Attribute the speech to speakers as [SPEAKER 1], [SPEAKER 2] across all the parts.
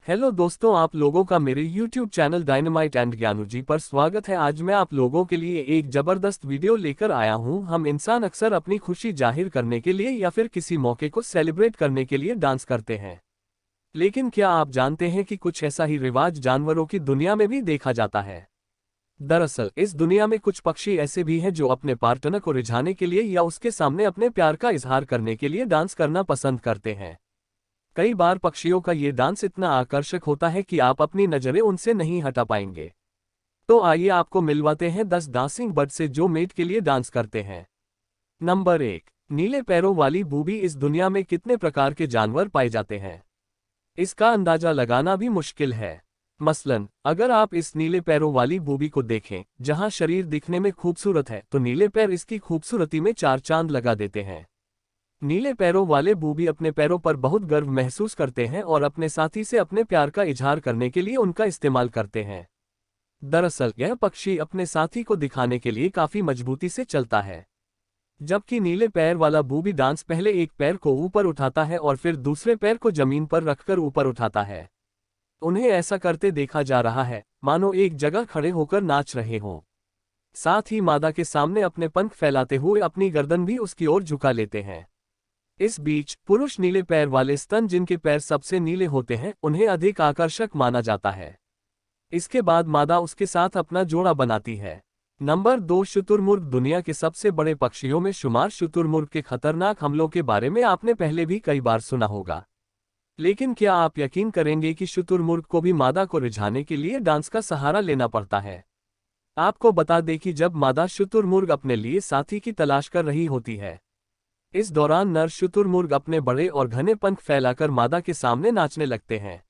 [SPEAKER 1] Hello दोस्तों, आप लोगों का मेरे YouTube चैनल डायनामाइट एंड ज्ञानू जी पर स्वागत है। आज मैं आप लोगों के लिए एक जबरदस्त वीडियो लेकर आया हूं। हम इंसान अक्सर अपनी खुशी जाहिर करने के लिए या फिर किसी मौके को सेलिब्रेट करने के लिए डांस करते हैं। लेकिन क्या आप जानते हैं कि कुछ ऐसा ही रिवाज जानवरों की दुनिया में भी देखा जाता है। दरअसल इस दुनिया में कुछ पक्षी ऐसे भी हैं जो अपने पार्टनर को रिझाने के लिए या उसके सामने अपने प्यार का इजहार करने के लिए डांस करना पसंद करते हैं। कई बार पक्षियों का ये डांस इतना आकर्षक होता है कि आप अपनी नजरें उनसे नहीं हटा पाएंगे। तो आइए आपको मिलवाते हैं 10 डांसिंग बर्ड से जो मेट के लिए डांस करते हैं। नंबर 1, नीले पैरों वाली बूबी। इस दुनिया में कितने प्रकार के जानवर पाए जाते हैं, इसका अंदाजा लगाना भी मुश्किल है। मसलन अगर आप इस नीले पैरों वाली बूबी को देखें, जहां शरीर दिखने में खूबसूरत है, तो नीले पैर इसकी खूबसूरती में चार चांद लगा देते हैं। नीले पैरों वाले बूबी अपने पैरों पर बहुत गर्व महसूस करते हैं और अपने साथी से अपने प्यार का इजहार करने के लिए उनका इस्तेमाल करते हैं। दरअसल यह पक्षी अपने साथी को दिखाने के लिए काफी मजबूती से चलता है। जबकि नीले पैर वाला बूबी डांस पहले एक पैर को ऊपर उठाता है और फिर दूसरे पैर को जमीन पर रखकर ऊपर उठाता है। उन्हें ऐसा करते देखा जा रहा है मानो एक जगह खड़े होकर नाच रहे हों। साथ ही मादा के सामने अपने पंख फैलाते हुए अपनी गर्दन भी उसकी ओर झुका लेते हैं। इस बीच पुरुष नीले पैर वाले स्तन, जिनके पैर सबसे नीले होते हैं, उन्हें अधिक आकर्षक माना जाता है। इसके बाद मादा उसके साथ अपना जोड़ा बनाती है। नंबर 2, शुतुरमुर्ग। दुनिया के सबसे बड़े पक्षियों में शुमार शुतुरमुर्ग के खतरनाक हमलों के बारे में आपने पहले भी कई बार सुना होगा। लेकिन क्या आप यकीन करेंगे कि शुतुरमुर्ग को भी मादा को रिझाने के लिए डांस का सहारा लेना पड़ता है। आपको बता दें कि जब मादा शुतुरमुर्ग अपने लिए साथी की तलाश कर रही होती है, इस दौरान नर शुतुरमुर्ग अपने बड़े और घने पंख फैलाकर मादा के सामने नाचने लगते हैं।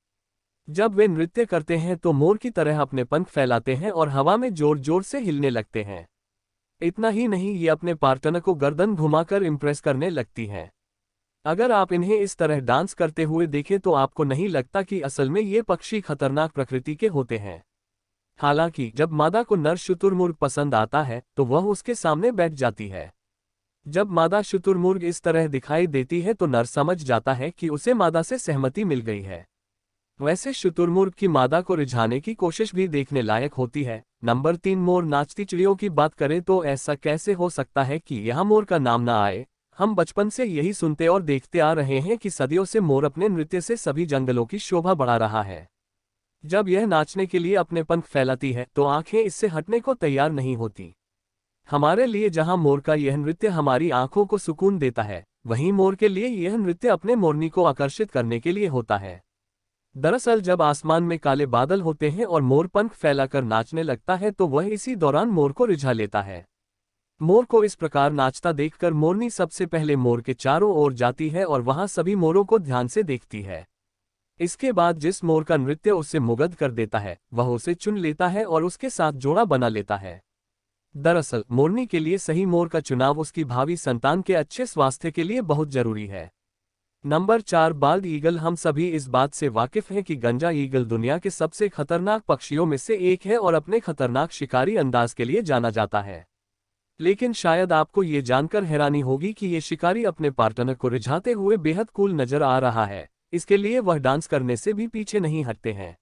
[SPEAKER 1] जब वे नृत्य करते हैं तो मोर की तरह अपने पंख फैलाते हैं और हवा में जोर जोर से हिलने लगते हैं। इतना ही नहीं, ये अपने पार्टनर को गर्दन घुमाकर इम्प्रेस करने लगती हैं। अगर आप इन्हें इस तरह डांस करते हुए देखें तो आपको नहीं लगता कि असल में ये पक्षी खतरनाक प्रकृति के होते हैं। हालांकि जब मादा को नर शुतुरमुर्ग पसंद आता है तो वह उसके सामने बैठ जाती है। जब मादा शुतुरमुर्ग इस तरह दिखाई देती है तो नर समझ जाता है कि उसे मादा से सहमति मिल गई है। वैसे शुतुरमुर्ग की मादा को रिझाने की कोशिश भी देखने लायक होती है। नंबर 3, मोर। नाचती चिड़ियों की बात करें तो ऐसा कैसे हो सकता है कि यहाँ मोर का नाम ना आए। हम बचपन से यही सुनते और देखते आ रहे हैं कि सदियों से मोर अपने नृत्य से सभी जंगलों की शोभा बढ़ा रहा है। जब यह नाचने के लिए अपने पंख फैलाती है तो आंखें इससे हटने को तैयार नहीं होती। हमारे लिए जहां मोर का यह नृत्य हमारी आंखों को सुकून देता है, वहीं मोर के लिए यह नृत्य अपने मोरनी को आकर्षित करने के लिए होता है। दरअसल जब आसमान में काले बादल होते हैं और मोर पंख फैलाकर नाचने लगता है तो वह इसी दौरान मोर को रिझा लेता है। मोर को इस प्रकार नाचता देखकर मोरनी सबसे पहले मोर के चारों ओर जाती है और वहां सभी मोरों को ध्यान से देखती है। इसके बाद जिस मोर का नृत्य उसे मुग्ध कर देता है, वह उसे चुन लेता है और उसके साथ जोड़ा बना लेता है। दरअसल मोरनी के लिए सही मोर का चुनाव उसकी भावी संतान के अच्छे स्वास्थ्य के लिए बहुत जरूरी है। Number 4, bald eagle. हम सभी इस बात से वाकिफ हैं कि गंजा ईगल दुनिया के सबसे खतरनाक पक्षियों में से एक है और अपने खतरनाक शिकारी अंदाज के लिए जाना जाता है। लेकिन शायद आपको ये जानकर हैरानी होगी कि ये शिकारी अपने पार्टनर को रिझाते हुए बेहद कूल नजर आ रहा है। इसके लिए वह डांस करने से भी पीछे नहीं हटते हैं।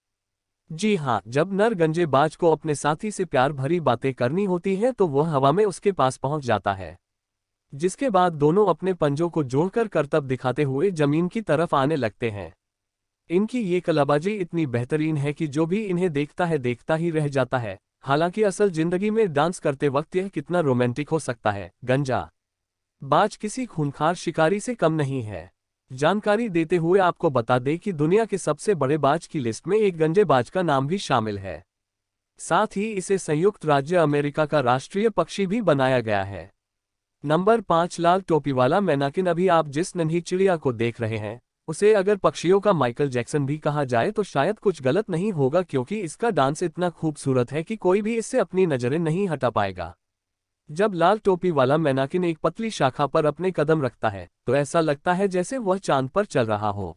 [SPEAKER 1] जी हाँ, जब नर गंजेबाज को अपने साथी से प्यार भरी बातें करनी होती हैं तो वह हवा में उसके पास पहुंच जाता है, जिसके बाद दोनों अपने पंजों को जोड़कर करतब दिखाते हुए जमीन की तरफ आने लगते हैं। इनकी ये कलाबाजी इतनी बेहतरीन है कि जो भी इन्हें देखता ही रह जाता है। हालांकि असल जिंदगी में डांस करते वक्त यह कितना रोमांटिक हो सकता है। गंजा बाज किसी खूंखार शिकारी से कम नहीं है। जानकारी देते हुए आपको बता दें कि दुनिया के सबसे बड़े बाज की लिस्ट में एक गंजेबाज का नाम भी शामिल है। साथ ही इसे संयुक्त राज्य अमेरिका का राष्ट्रीय पक्षी भी बनाया गया है। नंबर 5, लाल टोपी वाला मैनाकिन। अभी आप जिस नन्ही चिड़िया को देख रहे हैं, उसे अगर पक्षियों का माइकल जैक्सन भी कहा जाए तो शायद कुछ गलत नहीं होगा, क्योंकि इसका डांस इतना खूबसूरत है कि कोई भी इससे अपनी नजरें नहीं हटा पाएगा। जब लाल टोपी वाला मैनाकिन एक पतली शाखा पर अपने कदम रखता है तो ऐसा लगता है जैसे वह चांद पर चल रहा हो।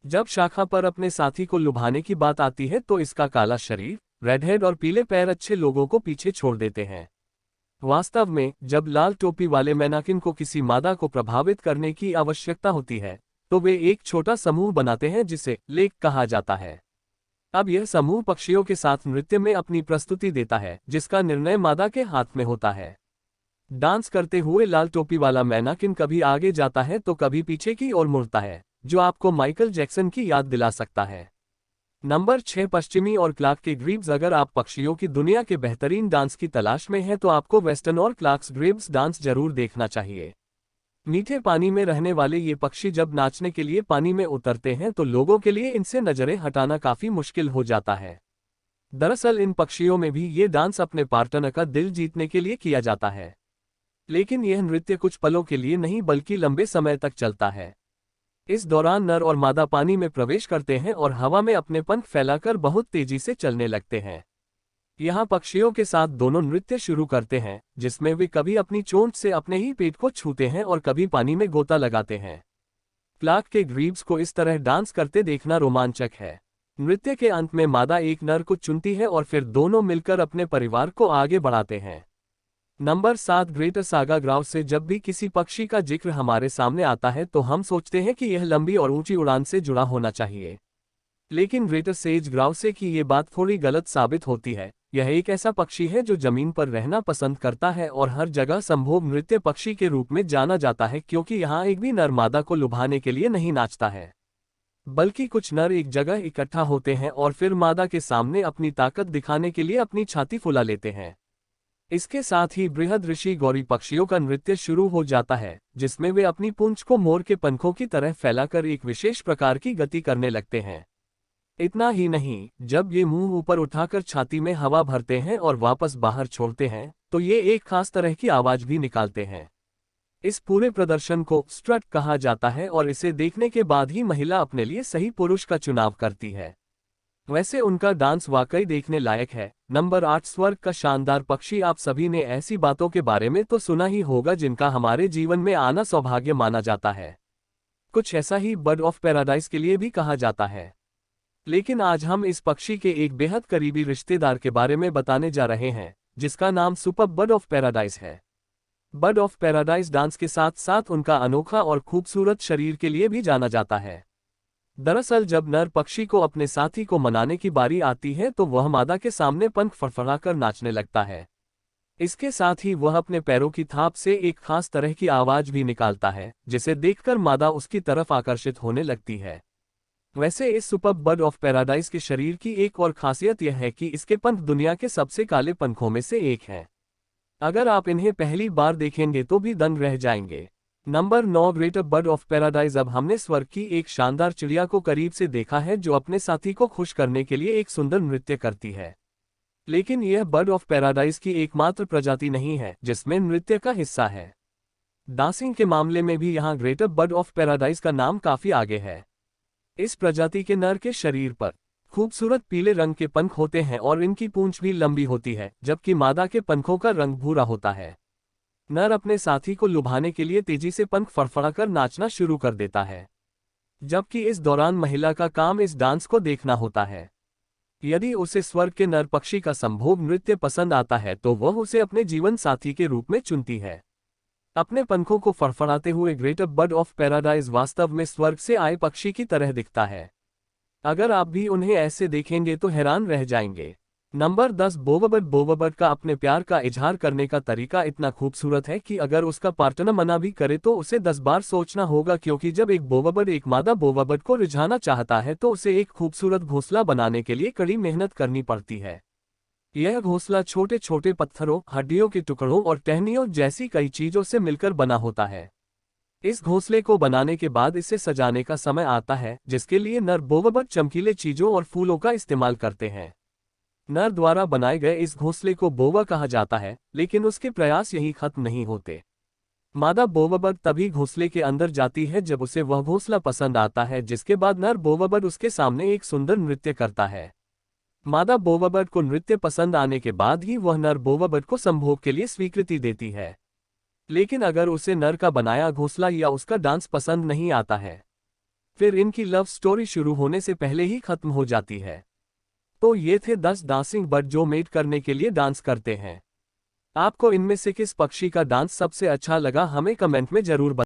[SPEAKER 1] जब शाखा पर अपने साथी को लुभाने की बात आती है तो इसका काला शरीर, रेड हेड और पीले पैर अच्छे लोगों को पीछे छोड़ देते हैं। वास्तव में जब लाल टोपी वाले मैनाकिन को किसी मादा को प्रभावित करने की आवश्यकता होती है तो वे एक छोटा समूह बनाते हैं जिसे लेक कहा जाता है। अब यह समूह पक्षियों के साथ नृत्य में अपनी प्रस्तुति देता है, जिसका निर्णय मादा के हाथ में होता है। डांस करते हुए लाल टोपी वाला मैनाकिन कभी आगे जाता है तो कभी पीछे की ओर मुड़ता है, जो आपको माइकल जैक्सन की याद दिला सकता है। नंबर 6, पश्चिमी और क्लार्क के ग्रीव्स। अगर आप पक्षियों की दुनिया के बेहतरीन डांस की तलाश में हैं तो आपको वेस्टर्न और क्लार्क्स ग्रीव्स डांस जरूर देखना चाहिए। मीठे पानी में रहने वाले ये पक्षी जब नाचने के लिए पानी में उतरते हैं तो लोगों के लिए इनसे नजरें हटाना काफी मुश्किल हो जाता है। दरअसल इन पक्षियों में भी ये डांस अपने पार्टनर का दिल जीतने के लिए किया जाता है, लेकिन यह नृत्य कुछ पलों के लिए नहीं बल्कि लंबे समय तक चलता है। इस दौरान नर और मादा पानी में प्रवेश करते हैं और हवा में अपने पंख फैलाकर बहुत तेजी से चलने लगते हैं। यहाँ पक्षियों के साथ दोनों नृत्य शुरू करते हैं, जिसमें वे कभी अपनी चोंच से अपने ही पेट को छूते हैं और कभी पानी में गोता लगाते हैं। क्लार्क के ग्रीव्स को इस तरह डांस करते देखना रोमांचक है। नृत्य के अंत में मादा एक नर को चुनती है और फिर दोनों मिलकर अपने परिवार को आगे बढ़ाते हैं। नंबर 7, ग्रेटर सागा ग्राव से। जब भी किसी पक्षी का जिक्र हमारे सामने आता है तो हम सोचते हैं कि यह लंबी और ऊंची उड़ान से जुड़ा होना चाहिए, लेकिन ग्रेटर सेज ग्राव से की ये बात थोड़ी गलत साबित होती है। यह एक ऐसा पक्षी है जो जमीन पर रहना पसंद करता है और हर जगह संभोग नृत्य पक्षी के रूप में जाना जाता है, क्योंकि यहाँ एक भी नर मादा को लुभाने के लिए नहीं नाचता है, बल्कि कुछ नर एक जगह इकट्ठा होते हैं और फिर मादा के सामने अपनी ताकत दिखाने के लिए अपनी छाती फुला लेते हैं। इसके साथ ही बृहद ऋषि गौरी पक्षियों का नृत्य शुरू हो जाता है, जिसमें वे अपनी पूंछ को मोर के पंखों की तरह फैलाकर एक विशेष प्रकार की गति करने लगते हैं। इतना ही नहीं, जब ये मुंह ऊपर उठाकर छाती में हवा भरते हैं और वापस बाहर छोड़ते हैं तो ये एक खास तरह की आवाज भी निकालते हैं। इस पूरे प्रदर्शन को स्ट्रट कहा जाता है और इसे देखने के बाद ही महिला अपने लिए सही पुरुष का चुनाव करती है। वैसे उनका डांस वाकई देखने लायक है। नंबर 8, स्वर्ग का शानदार पक्षी। आप सभी ने ऐसी बातों के बारे में तो सुना ही होगा जिनका हमारे जीवन में आना सौभाग्य माना जाता है। कुछ ऐसा ही बर्ड ऑफ पैराडाइज के लिए भी कहा जाता है। लेकिन आज हम इस पक्षी के एक बेहद करीबी रिश्तेदार के बारे में बताने जा रहे हैं, जिसका नाम सुपर बर्ड ऑफ पैराडाइज है। बर्ड ऑफ पैराडाइज डांस के साथ साथ उनका अनोखा और खूबसूरत शरीर के लिए भी जाना जाता है। दरअसल जब नर पक्षी को अपने साथी को मनाने की बारी आती है तो वह मादा के सामने पंख फड़फड़ाकर नाचने लगता है। इसके साथ ही वह अपने पैरों की थाप से एक खास तरह की आवाज भी निकालता है, जिसे देखकर मादा उसकी तरफ आकर्षित होने लगती है। वैसे इस सुपर बर्ड ऑफ पैराडाइज के शरीर की एक और खासियत यह है कि इसके पंख दुनिया के सबसे काले पंखों में से एक हैं। अगर आप इन्हें पहली बार देखेंगे तो भी दंग रह जाएंगे। Number 9, greater bird of paradise. अब हमने स्वर्ग की एक शानदार चिड़िया को करीब से देखा है जो अपने साथी को खुश करने के लिए एक सुंदर नृत्य करती है। लेकिन यह बर्ड ऑफ पैराडाइज की एकमात्र प्रजाति नहीं है जिसमें नृत्य का हिस्सा है। डांसिंग के मामले में भी यहाँ ग्रेटर बर्ड ऑफ पैराडाइज का नाम काफी आगे है। इस प्रजाति के नर के शरीर पर खूबसूरत पीले रंग के पंख होते हैं और इनकी पूंछ भी लंबी होती है, जबकि मादा के पंखों का रंग भूरा होता है। नर अपने साथी को लुभाने के लिए तेजी से पंख फड़फड़ाकर नाचना शुरू कर देता है, जबकि इस दौरान महिला का काम इस डांस को देखना होता है। यदि उसे स्वर्ग के नर पक्षी का संभोग नृत्य पसंद आता है तो वह उसे अपने जीवन साथी के रूप में चुनती है। अपने पंखों को फड़फड़ाते हुए ग्रेटर बर्ड ऑफ पैराडाइज वास्तव में स्वर्ग से आए पक्षी की तरह दिखता है। अगर आप भी उन्हें ऐसे देखेंगे तो हैरान रह जाएंगे। नंबर 10, बोवबर्ड। बोवबर्ड का अपने प्यार का इजहार करने का तरीका इतना खूबसूरत है कि अगर उसका पार्टनर मना भी करे तो उसे 10 बार सोचना होगा, क्योंकि जब एक बोवबर्ड एक मादा बोवबर्ड को रिझाना चाहता है तो उसे एक खूबसूरत घोंसला बनाने के लिए कड़ी मेहनत करनी पड़ती है। यह घोंसला छोटे छोटे पत्थरों, हड्डियों के टुकड़ों और टहनियों जैसी कई चीजों से मिलकर बना होता है। इस घोंसले को बनाने के बाद इसे सजाने का समय आता है, जिसके लिए नर बोवबर्ड चमकीले चीजों और फूलों का इस्तेमाल करते हैं। नर द्वारा बनाए गए इस घोंसले को बोवा कहा जाता है, लेकिन उसके प्रयास यहीं खत्म नहीं होते। मादा बोवबर्ड तभी घोंसले के अंदर जाती है जब उसे वह घोंसला पसंद आता है, जिसके बाद नर बोवबर्ड उसके सामने एक सुंदर नृत्य करता है। मादा बोवबर्ड को नृत्य पसंद आने के बाद ही वह नर बोवबर्ड को संभोग के लिए स्वीकृति देती है। लेकिन अगर उसे नर का बनाया घोंसला या उसका डांस पसंद नहीं आता है, फिर इनकी लव स्टोरी शुरू होने से पहले ही खत्म हो जाती है। तो ये थे 10 डांसिंग बर्ड जो मेट करने के लिए डांस करते हैं। आपको इनमें से किस पक्षी का डांस सबसे अच्छा लगा हमें कमेंट में जरूर बताएं।